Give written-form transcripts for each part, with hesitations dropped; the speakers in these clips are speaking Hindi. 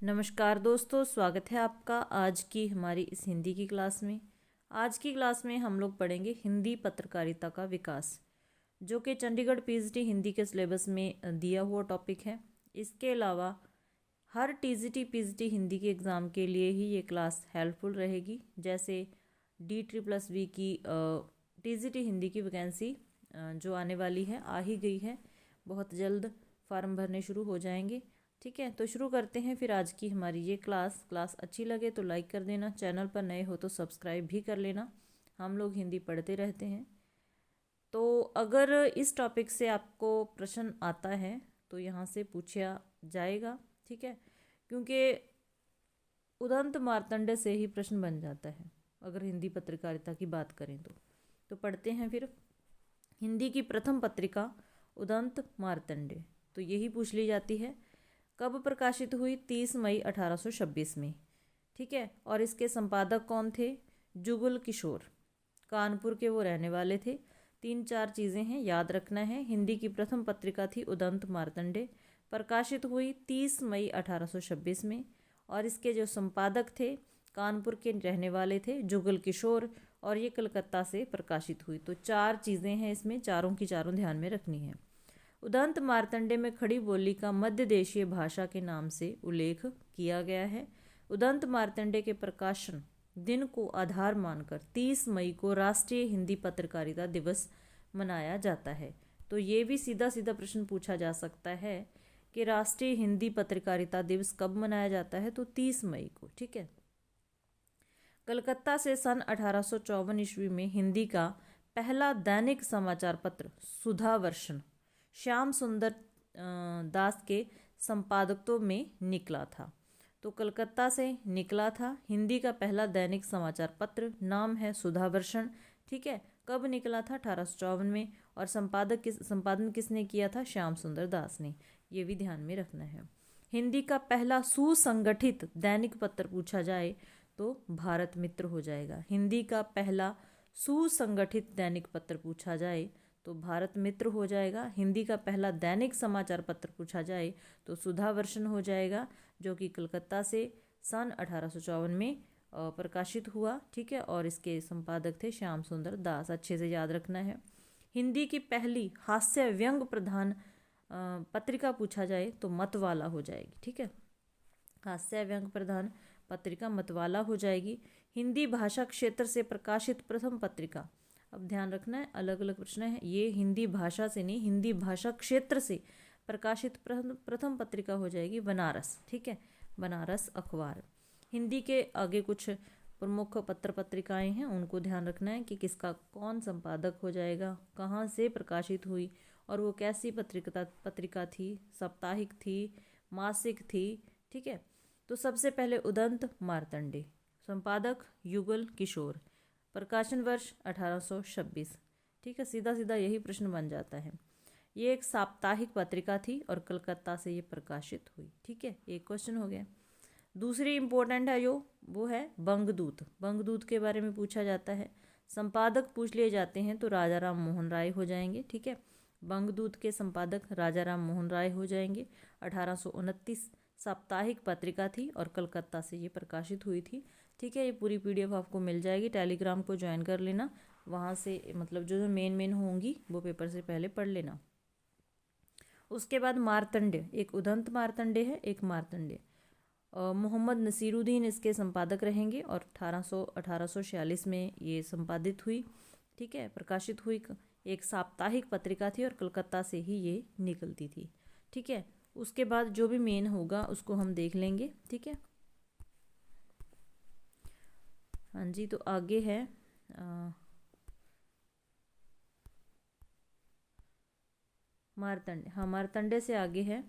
नमस्कार दोस्तों, स्वागत है आपका आज की हमारी इस हिंदी की क्लास में। आज की क्लास में हम लोग पढ़ेंगे हिंदी पत्रकारिता का विकास, जो कि चंडीगढ़ पीएचडी हिंदी के सिलेबस में दिया हुआ टॉपिक है। इसके अलावा हर टीजीटी पीएचडी हिंदी के एग्ज़ाम के लिए ही ये क्लास हेल्पफुल रहेगी। जैसे D++V की टीजीटी हिंदी की वैकेंसी जो आने वाली है, आ ही गई है, बहुत जल्द फॉर्म भरने शुरू हो जाएंगे। ठीक है, तो शुरू करते हैं फिर आज की हमारी ये क्लास अच्छी लगे तो लाइक कर देना, चैनल पर नए हो तो सब्सक्राइब भी कर लेना। हम लोग हिंदी पढ़ते रहते हैं। तो अगर इस टॉपिक से आपको प्रश्न आता है तो यहाँ से पूछा जाएगा। ठीक है, क्योंकि उदंत मार्तंड से ही प्रश्न बन जाता है अगर हिंदी पत्रकारिता की बात करें तो पढ़ते हैं फिर। हिंदी की प्रथम पत्रिका उदंत मार्तंड, तो यही पूछ ली जाती है। कब प्रकाशित हुई? 30 मई 1826 में। ठीक है, और इसके संपादक कौन थे? जुगल किशोर, कानपुर के वो रहने वाले थे। 3-4 चीज़ें हैं, याद रखना है। हिंदी की प्रथम पत्रिका थी उदंत मार्तंड, प्रकाशित हुई 30 मई 1826 में, और इसके जो संपादक थे कानपुर के रहने वाले थे जुगल किशोर, और ये कलकत्ता से प्रकाशित हुई। तो 4 चीज़ें हैं इसमें, चारों की चारों ध्यान में रखनी है। उदंत मार्तंड में खड़ी बोली का मध्य देशीय भाषा के नाम से उल्लेख किया गया है। उदंत मार्तंड के प्रकाशन दिन को आधार मानकर 30 मई को राष्ट्रीय हिंदी पत्रकारिता दिवस मनाया जाता है। तो ये भी सीधा सीधा प्रश्न पूछा जा सकता है कि राष्ट्रीय हिंदी पत्रकारिता दिवस कब मनाया जाता है? तो 30 मई को। ठीक है, कलकत्ता से सन 1854 ईस्वी में हिंदी का पहला दैनिक समाचार पत्र सुधावर्षण श्याम सुंदर दास के संपादकत्व में निकला था। तो कलकत्ता से निकला था हिंदी का पहला दैनिक समाचार पत्र, नाम है सुधावर्षण। ठीक है, कब निकला था? 1854 में, और संपादन किसने किया था? श्याम सुंदर दास ने। ये भी ध्यान में रखना है। हिंदी का पहला सुसंगठित दैनिक पत्र पूछा जाए तो भारत मित्र हो जाएगा। हिंदी का पहला सुसंगठित दैनिक पत्र पूछा जाए तो भारत मित्र हो जाएगा। हिंदी का पहला दैनिक समाचार पत्र पूछा जाए तो सुधावर्षण हो जाएगा, जो कि कलकत्ता से सन 1854 में प्रकाशित हुआ। ठीक है, और इसके संपादक थे श्याम सुंदर दास। अच्छे से याद रखना है। हिंदी की पहली हास्य व्यंग प्रधान पत्रिका पूछा जाए तो मतवाला हो जाएगी। ठीक है, हास्य व्यंग प्रधान पत्रिका मतवाला हो जाएगी। हिंदी भाषा क्षेत्र से प्रकाशित प्रथम पत्रिका, अब ध्यान रखना है, अलग अलग प्रश्न है ये, हिंदी भाषा से नहीं, हिंदी भाषा क्षेत्र से प्रकाशित प्रथम पत्रिका हो जाएगी बनारस। ठीक है, बनारस अखबार। हिंदी के आगे कुछ प्रमुख पत्र पत्रिकाएं हैं, उनको ध्यान रखना है कि किसका कौन संपादक हो जाएगा, कहाँ से प्रकाशित हुई, और वो कैसी पत्रिका थी, साप्ताहिक थी, मासिक थी। ठीक है, तो सबसे पहले उदंत मार्तंड, संपादक युगल किशोर, प्रकाशन वर्ष 1826। ठीक है, सीधा सीधा यही प्रश्न बन जाता है। ये एक साप्ताहिक पत्रिका थी और कलकत्ता से ये प्रकाशित हुई। ठीक है, एक क्वेश्चन हो गया। दूसरी इंपॉर्टेंट है जो, वो है बंगदूत। बंगदूत के बारे में पूछा जाता है। संपादक पूछ लिए जाते हैं तो राजा राम मोहन राय हो जाएंगे। ठीक है, बंगदूत के संपादक राजा राम मोहन राय हो जाएंगे। 1829 साप्ताहिक पत्रिका थी और कलकत्ता से ये प्रकाशित हुई थी। ठीक है, ये पूरी PDF आपको मिल जाएगी, टेलीग्राम को ज्वाइन कर लेना, वहाँ से मतलब जो मेन होंगी वो पेपर से पहले पढ़ लेना। उसके बाद मार्तंड, एक उदंत मार्तंड है, एक मार्तंड। मोहम्मद नसीरुद्दीन इसके संपादक रहेंगे और 1846 में ये संपादित हुई। ठीक है, प्रकाशित हुई। एक साप्ताहिक पत्रिका थी और कलकत्ता से ही ये निकलती थी। ठीक है, उसके बाद जो भी मेन होगा उसको हम देख लेंगे। ठीक है, हाँ जी, तो आगे है मार्तंड। हाँ, मार्तंडे से आगे है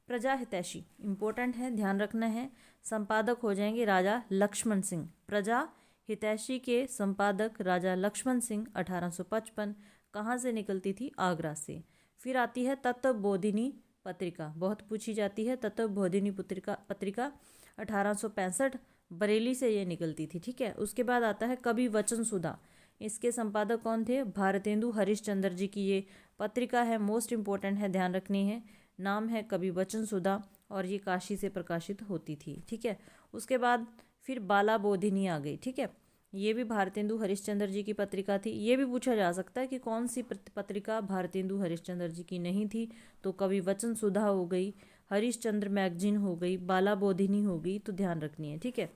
प्रजा हितैषी, इंपॉर्टेंट है, ध्यान रखना है। संपादक हो जाएंगे राजा लक्ष्मण सिंह। प्रजा हितैषी के संपादक राजा लक्ष्मण सिंह। 1855 कहाँ से निकलती थी? आगरा से। फिर आती है तत्वबोधिनी पत्रिका, बहुत पूछी जाती है। तत्वबोधिनी पत्रिका 1865 बरेली से ये निकलती थी। ठीक है, उसके बाद आता है कवि वचन सुधा। इसके संपादक कौन थे? भारतेंदु हरिश्चंद्र जी की ये पत्रिका है, मोस्ट इम्पोर्टेंट है, ध्यान रखनी है। नाम है कवि वचन सुधा और ये काशी से प्रकाशित होती थी। ठीक है, उसके बाद फिर बाला बोधिनी आ गई। ठीक है, ये भी भारतेंदु हरिश्चंद्र जी की पत्रिका थी। ये भी पूछा जा सकता है कि कौन सी पत्रिका भारतेंदु हरिश्चंद्र जी की नहीं थी। तो कवि वचन सुधा हो गई, हरिश्चंद्र मैगजीन हो गई, बाला बोधिनी हो गई, तो ध्यान रखनी है। ठीक है,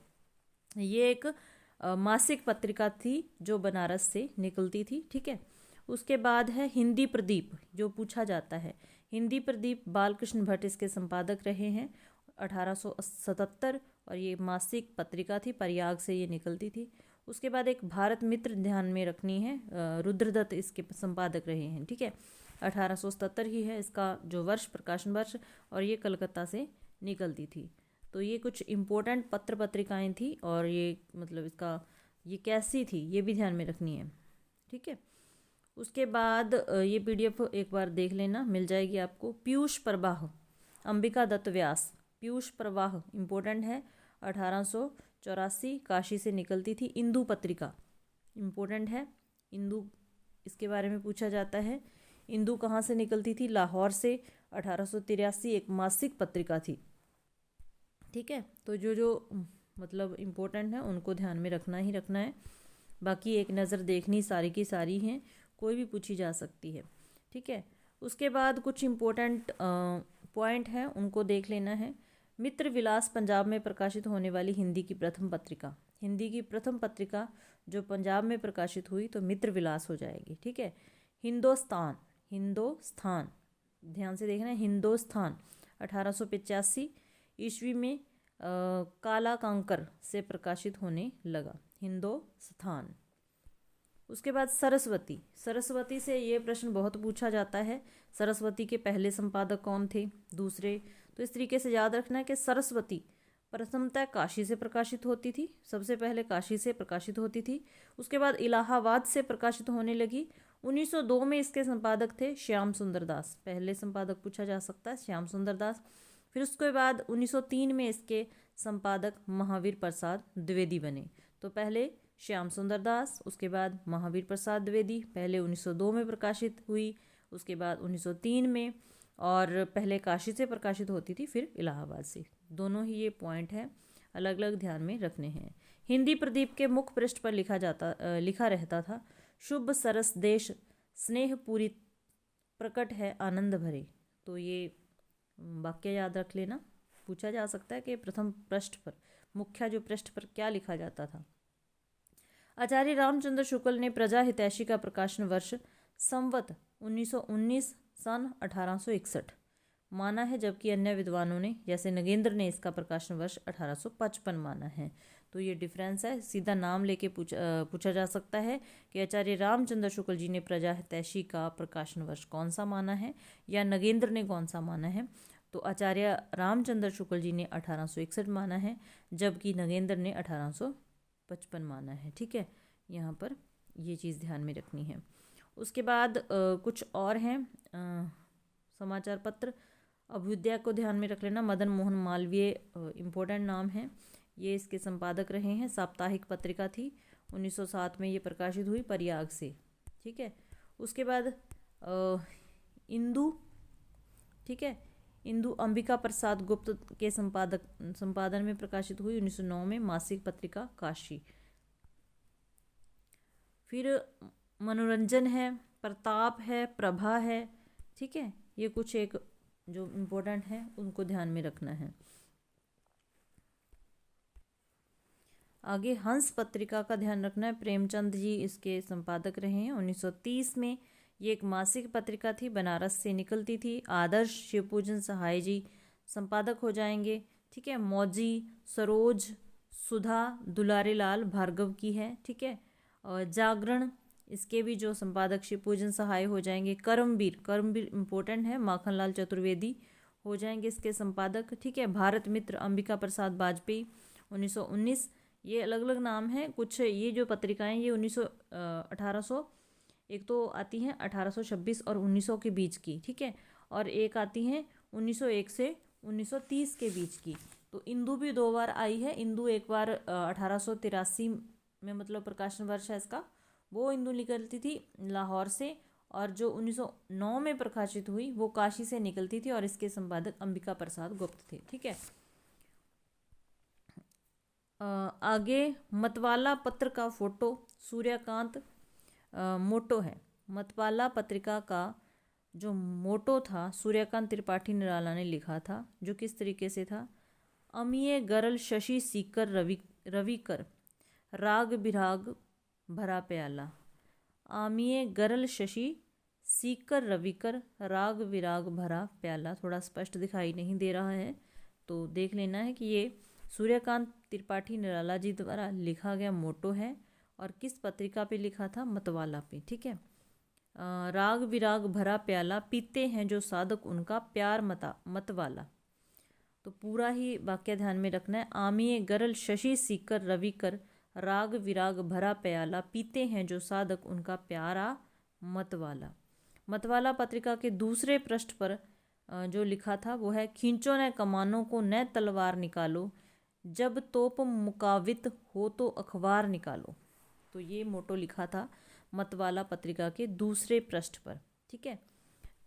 ये एक मासिक पत्रिका थी जो बनारस से निकलती थी। ठीक है, उसके बाद है हिंदी प्रदीप, जो पूछा जाता है। हिंदी प्रदीप बालकृष्ण भट्ट इसके संपादक रहे हैं 1877, और ये मासिक पत्रिका थी, प्रयाग से ये निकलती थी। उसके बाद एक भारत मित्र ध्यान में रखनी है, रुद्रदत्त इसके संपादक रहे हैं। ठीक है, 1877 ही है इसका जो वर्ष, प्रकाशन वर्ष, और ये कलकत्ता से निकलती थी। तो ये कुछ इम्पोर्टेंट पत्र पत्रिकाएं थी, और ये मतलब इसका ये कैसी थी ये भी ध्यान में रखनी है। ठीक है, उसके बाद ये पीडीएफ एक बार देख लेना, मिल जाएगी आपको। पीयूष प्रवाह, अंबिका दत्त व्यास। पीयूष प्रवाह इम्पोर्टेंट है, 1884 काशी से निकलती थी। इंदु पत्रिका इम्पोर्टेंट है, इंदु इसके बारे में पूछा जाता है। इंदु कहाँ से निकलती थी? लाहौर से। 1883 एक मासिक पत्रिका थी। ठीक है, तो जो जो मतलब इम्पोर्टेंट है उनको ध्यान में रखना ही रखना है। बाकी एक नज़र देखनी, सारी की सारी हैं, कोई भी पूछी जा सकती है। ठीक है, उसके बाद कुछ इम्पोर्टेंट पॉइंट हैं, उनको देख लेना है। मित्र विलास पंजाब में प्रकाशित होने वाली हिंदी की प्रथम पत्रिका। हिंदी की प्रथम पत्रिका जो पंजाब में प्रकाशित हुई तो मित्र विलास हो जाएगी। ठीक है, हिंदुस्तान, हिंदुस्तान ध्यान से देखना है, हिंदुस्तान 1885 ईस्वी में काला कांकर से प्रकाशित होने लगा, हिंदुस्तान। उसके बाद सरस्वती, सरस्वती से ये प्रश्न बहुत पूछा जाता है। सरस्वती के पहले संपादक कौन थे, दूसरे? तो इस तरीके से याद रखना है कि सरस्वती प्रथमतः काशी से प्रकाशित होती थी, सबसे पहले काशी से प्रकाशित होती थी। उसके बाद इलाहाबाद से प्रकाशित होने लगी। 1902 में इसके संपादक थे श्याम सुंदर दास, पहले संपादक पूछा जा सकता है, श्याम सुंदर दास। फिर उसके बाद 1903 में इसके संपादक महावीर प्रसाद द्विवेदी बने। तो पहले श्याम सुंदर दास, उसके बाद महावीर प्रसाद द्विवेदी, पहले 1902 में प्रकाशित हुई, उसके बाद 1903 में, और पहले काशी से प्रकाशित होती थी, फिर इलाहाबाद से। दोनों ही ये पॉइंट हैं, अलग अलग ध्यान में रखने हैं। हिंदी प्रदीप के मुख्य पृष्ठ पर लिखा रहता था, शुभ सरस देश स्नेह पूरी प्रकट है आनंद भरे। तो ये वाक्य याद रख लेना, पूछा जा सकता है कि प्रथम पृष्ठ पर, मुख्य जो पृष्ठ पर क्या लिखा जाता था। आचार्य रामचंद्र शुक्ल ने प्रजा हितैषी का प्रकाशन वर्ष संवत 1919 सन 1861 माना है, जबकि अन्य विद्वानों ने जैसे नगेंद्र ने इसका प्रकाशन वर्ष 1855 माना है। तो ये डिफरेंस है, सीधा नाम लेके पूछा जा सकता है कि आचार्य रामचंद्र शुक्ल जी ने प्रजा हितैषी का प्रकाशन वर्ष कौन सा माना है, या नगेंद्र ने कौन सा माना है। तो आचार्य रामचंद्र शुक्ल जी ने 1861 माना है, जबकि नगेंद्र ने 1855 माना है। ठीक है, यहाँ पर ये चीज़ ध्यान में रखनी है। उसके बाद कुछ और हैं समाचार पत्र। अभ्युदय को ध्यान में रख लेना, मदन मोहन मालवीय इम्पोर्टेंट नाम है, ये इसके संपादक रहे हैं। साप्ताहिक पत्रिका थी, 1907 में ये प्रकाशित हुई प्रयाग से। ठीक है, उसके बाद इंदु, ठीक है, इंदु अंबिका प्रसाद गुप्त के संपादन में प्रकाशित हुई 1909 में, मासिक पत्रिका काशी। फिर मनोरंजन है, प्रताप है, प्रभा है। ठीक है, ये कुछ एक जो इम्पोर्टेंट है उनको ध्यान में रखना है। आगे हंस पत्रिका का ध्यान रखना है, प्रेमचंद जी इसके संपादक रहे हैं। 1930 में ये एक मासिक पत्रिका थी, बनारस से निकलती थी। आदर्श शिवपूजन सहाय जी संपादक हो जाएंगे। ठीक है, मौजी, सरोज, सुधा, दुलारे लाल भार्गव की है। ठीक है, और जागरण इसके भी जो संपादक शिवपूजन सहाय हो जाएंगे। कर्मवीर इम्पोर्टेंट है, माखनलाल चतुर्वेदी हो जाएंगे इसके संपादक। ठीक है, भारत मित्र अंबिका प्रसाद वाजपेयी 1919। ये अलग अलग नाम हैं कुछ। ये जो पत्रिकाएं ये 1800 एक तो आती हैं 1826 और 1900 के बीच की। ठीक है, और एक आती हैं 1901 से 1930 के बीच की। तो इंदु भी 2 बार आई है। इंदु एक बार 1883 में मतलब प्रकाशन वर्ष है इसका, वो इंदु निकलती थी लाहौर से, और जो 1909 में प्रकाशित हुई वो काशी से निकलती थी और इसके संपादक अंबिका प्रसाद गुप्त थे। ठीक है, आगे मतवाला पत्र का फोटो सूर्यकांत मोटो है। मतवाला पत्रिका का जो मोटो था सूर्यकांत त्रिपाठी निराला ने लिखा था, जो किस तरीके से था। अमीय गरल शशि सीकर रविकर राग विराग भरा प्याला। आमीय गरल शशि सीकर रविकर राग विराग भरा प्याला। थोड़ा स्पष्ट दिखाई नहीं दे रहा है तो देख लेना है कि ये सूर्यकांत त्रिपाठी निराला जी द्वारा लिखा गया मोटो है और किस पत्रिका पे लिखा था, मतवाला पे। ठीक है, राग विराग भरा प्याला पीते हैं जो साधक उनका प्यार मतवाला। तो पूरा ही वाक्य ध्यान में रखना है। आमीय गरल शशि सीकर रविकर राग विराग भरा प्याला पीते हैं जो साधक उनका प्यारा मतवाला। मतवाला पत्रिका के दूसरे पृष्ठ पर जो लिखा था वो है, खींचो न कमानों को न तलवार निकालो, जब तोप मुकावित हो तो अखबार निकालो। तो ये मोटो लिखा था मतवाला पत्रिका के दूसरे पृष्ठ पर। ठीक है,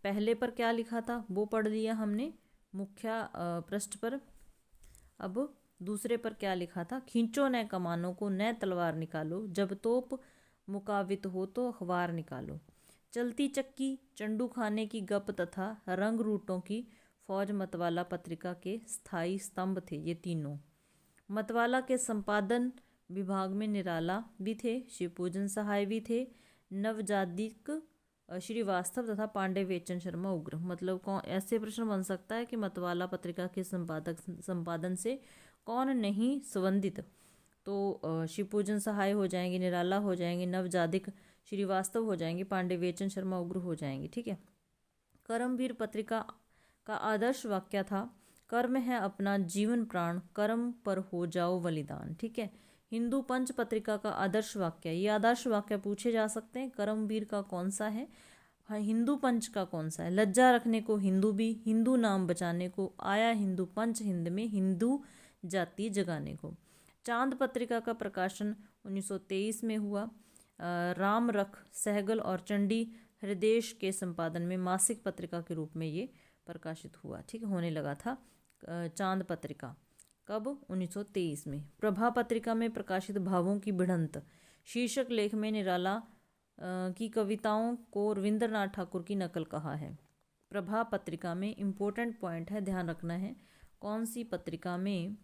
पहले पर क्या लिखा था वो पढ़ लिया हमने मुख्य पृष्ठ पर। अब दूसरे पर क्या लिखा था, खींचो न कमानों को न तलवार निकालो, जब तोप मुकावित हो तो अखबार निकालो। चलती चक्की चंडू खाने की गप तथा रंग रूटों की फौज मतवाला पत्रिका के स्थायी स्तंभ थे ये तीनों। मतवाला के संपादन विभाग में निराला भी थे, शिवपूजन सहाय भी थे, नवजादिक श्रीवास्तव तथा पांडे वेचन शर्मा उग्र। मतलब कौन, ऐसे प्रश्न बन सकता है कि मतवाला पत्रिका के संपादन से कौन नहीं संबंधित। तो शिवपूजन सहाय हो जाएंगे, निराला हो जाएंगे, नवजादिक श्रीवास्तव हो जाएंगे, पांडे वेचन शर्मा उग्र हो जाएंगे। ठीक है, कर्मवीर पत्रिका का आदर्श वाक्य था, कर्म है अपना जीवन प्राण, कर्म पर हो जाओ बलिदान। ठीक है, हिंदू पंच पत्रिका का आदर्श वाक्य, ये आदर्श वाक्य पूछे जा सकते हैं। कर्मवीर का कौन सा है, हिंदू पंच का कौन सा है। लज्जा रखने को हिंदू भी, हिंदू नाम बचाने को, आया हिंदू पंच हिंद में, हिंदू जाति जगाने को। चांद पत्रिका का प्रकाशन 1923 में हुआ। राम रख सहगल और चंडी हृदयेश के संपादन में मासिक पत्रिका के रूप में ये प्रकाशित हुआ। ठीक होने लगा था चांद पत्रिका। कब, 1923 में। प्रभा पत्रिका में प्रकाशित भावों की भिड़ंत शीर्षक लेख में निराला की कविताओं को रविंद्रनाथ ठाकुर की नकल कहा है। प्रभा पत्रिका में इम्पोर्टेंट पॉइंट है, ध्यान रखना है, कौन सी पत्रिका में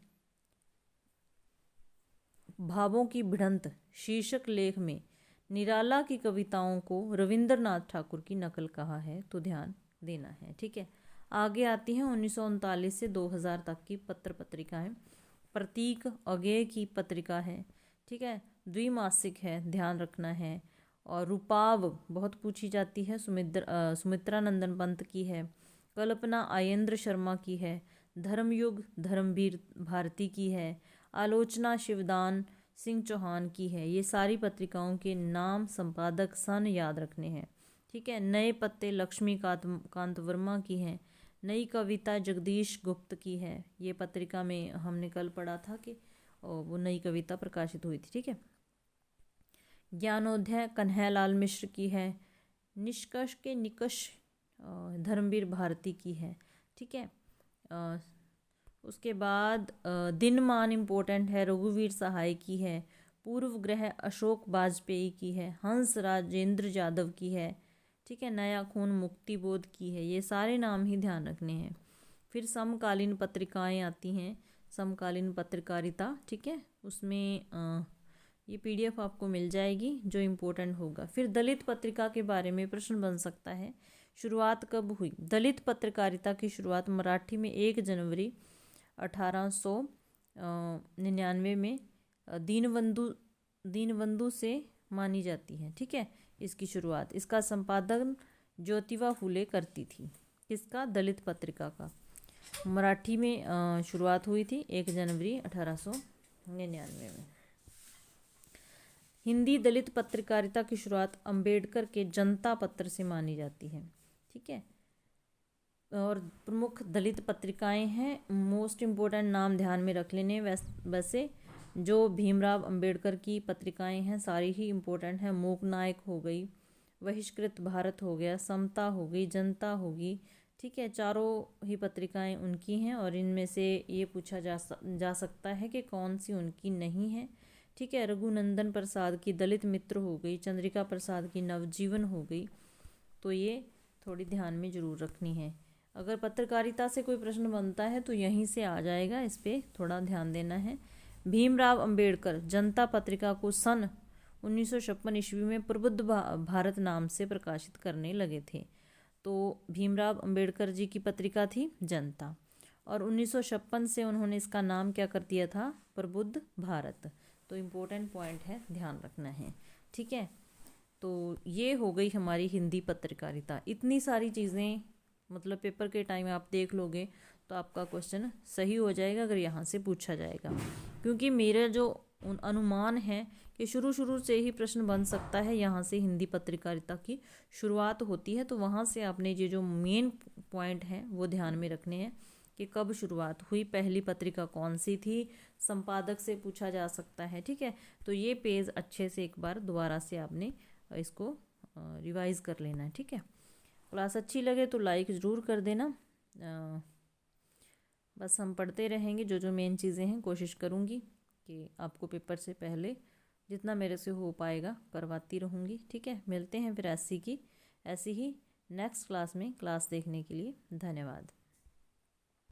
भावों की भिड़ंत शीर्षक लेख में निराला की कविताओं को रविंद्रनाथ ठाकुर की नकल कहा है, तो ध्यान देना है। ठीक है, आगे आती हैं 1939 से 2000 तक की पत्र पत्रिकाएं। प्रतीक अगेय की पत्रिका है। ठीक है, द्विमासिक है, ध्यान रखना है। और रूपाव बहुत पूछी जाती है, सुमित्रा नंदन पंत की है। कल्पना आयेंद्र शर्मा की है। धर्मयुग धर्मवीर भारती की है। आलोचना शिवदान सिंह चौहान की है। ये सारी पत्रिकाओं के नाम, संपादक, सन याद रखने हैं। ठीक है, नए पत्ते लक्ष्मी कांत वर्मा की है। नई कविता जगदीश गुप्त की है। ये पत्रिका में हमने कल पढ़ा था कि वो नई कविता प्रकाशित हुई थी। ठीक है, ज्ञानोदय कन्हैयालाल मिश्र की है। निष्कर्ष के निकष धर्मवीर भारती की है। ठीक है, उसके बाद दिनमान इम्पोर्टेंट है, रघुवीर सहाय की है। पूर्व ग्रह अशोक वाजपेयी की है। हंस राजेंद्र यादव की है। ठीक है, नया खून मुक्ति बोध की है। ये सारे नाम ही ध्यान रखने हैं। फिर समकालीन पत्रिकाएं आती हैं, समकालीन पत्रकारिता। ठीक है, उसमें ये PDF आपको मिल जाएगी जो इम्पोर्टेंट होगा। फिर दलित पत्रिका के बारे में प्रश्न बन सकता है, शुरुआत कब हुई। दलित पत्रकारिता की शुरुआत मराठी में 1 जनवरी 1899 में दीनबंधु से मानी जाती है। ठीक है, इसकी शुरुआत, इसका संपादन ज्योतिबा फूले करती थी। किसका, दलित पत्रिका का। मराठी में शुरुआत हुई थी 1 जनवरी 1899 में। हिंदी दलित पत्रकारिता की शुरुआत अंबेडकर के जनता पत्र से मानी जाती है। ठीक है, और प्रमुख दलित पत्रिकाएं हैं, मोस्ट इम्पोर्टेंट नाम ध्यान में रख लेने। वैसे जो भीमराव अंबेडकर की पत्रिकाएं हैं सारी ही इम्पोर्टेंट हैं। मूक नायक हो गई, बहिष्कृत भारत हो गया, समता हो गई, जनता होगी, ठीक है। चारों ही पत्रिकाएं उनकी हैं और इनमें से ये पूछा जा सकता है कि कौन सी उनकी नहीं है, ठीक है। रघुनंदन प्रसाद की दलित मित्र हो गई, चंद्रिका प्रसाद की नवजीवन हो गई, तो ये थोड़ी ध्यान में जरूर रखनी है। अगर पत्रकारिता से कोई प्रश्न बनता है तो यहीं से आ जाएगा, इस पर थोड़ा ध्यान देना है। भीमराव अंबेडकर जनता पत्रिका को सन 1956 ईस्वी में प्रबुद्ध भारत नाम से प्रकाशित करने लगे थे। तो भीमराव अंबेडकर जी की पत्रिका थी जनता, और 1956 से उन्होंने इसका नाम क्या कर दिया था, प्रबुद्ध भारत। तो इम्पोर्टेंट पॉइंट है, ध्यान रखना है, ठीक है। तो ये हो गई हमारी हिंदी पत्रकारिता। इतनी सारी चीज़ें मतलब पेपर के टाइम आप देख लोगे तो आपका क्वेश्चन सही हो जाएगा अगर यहाँ से पूछा जाएगा, क्योंकि मेरा जो अनुमान है कि शुरू से ही प्रश्न बन सकता है, यहाँ से हिंदी पत्रकारिता की शुरुआत होती है। तो वहाँ से आपने ये जो मेन पॉइंट हैं वो ध्यान में रखने हैं कि कब शुरुआत हुई, पहली पत्रिका कौन सी थी, संपादक से पूछा जा सकता है, ठीक है। तो ये पेज अच्छे से एक बार दोबारा से आपने इसको रिवाइज कर लेना है, ठीक है। क्लास अच्छी लगे तो लाइक ज़रूर कर देना। बस हम पढ़ते रहेंगे, जो जो मेन चीज़ें हैं कोशिश करूँगी कि आपको पेपर से पहले जितना मेरे से हो पाएगा करवाती रहूँगी, ठीक है। मिलते हैं फिर ऐसी ही नेक्स्ट क्लास में। क्लास देखने के लिए धन्यवाद।